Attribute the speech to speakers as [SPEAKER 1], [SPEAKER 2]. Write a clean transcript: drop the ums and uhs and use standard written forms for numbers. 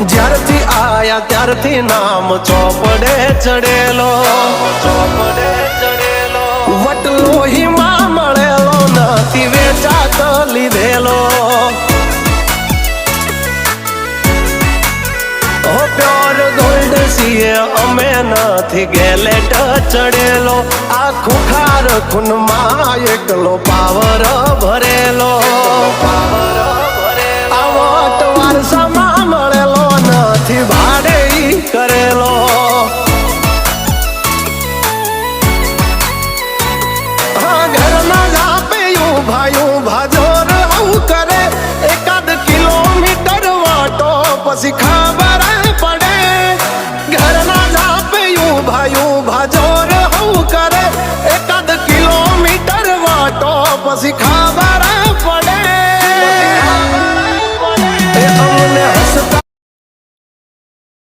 [SPEAKER 1] જ્યારથી આયા ત્યારથી નામ ચોપડે ચડેલો, વટલોહીમાં મળેલો નથી વેચાત લીધેલો. પ્યોર ગોલ્ડ સીએ અમે નથી ગેલેટ ચડેલો. આ ખુખાર ખૂનમાં એકલો પાવર ભરેલો. આ વટ વારસામાં મળેલો નથી ભાડે કરેલો. હા ઘરના જાપે ભાયું ભાજોર આવું કરે. એકાદ કિલોમીટર વાટો પછી ખબર પડે. ઘરના જાપે ભાયું ભાજોર આવું કરે. એકાદ કિલોમીટર વાટો પછી